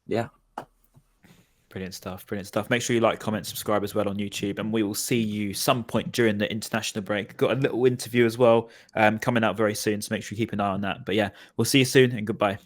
yeah. Brilliant stuff. Make sure you like, comment, subscribe as well on YouTube, and we will see you some point during the international break. Got a little interview as well coming out very soon, so make sure you keep an eye on that. But yeah, we'll see you soon, and goodbye.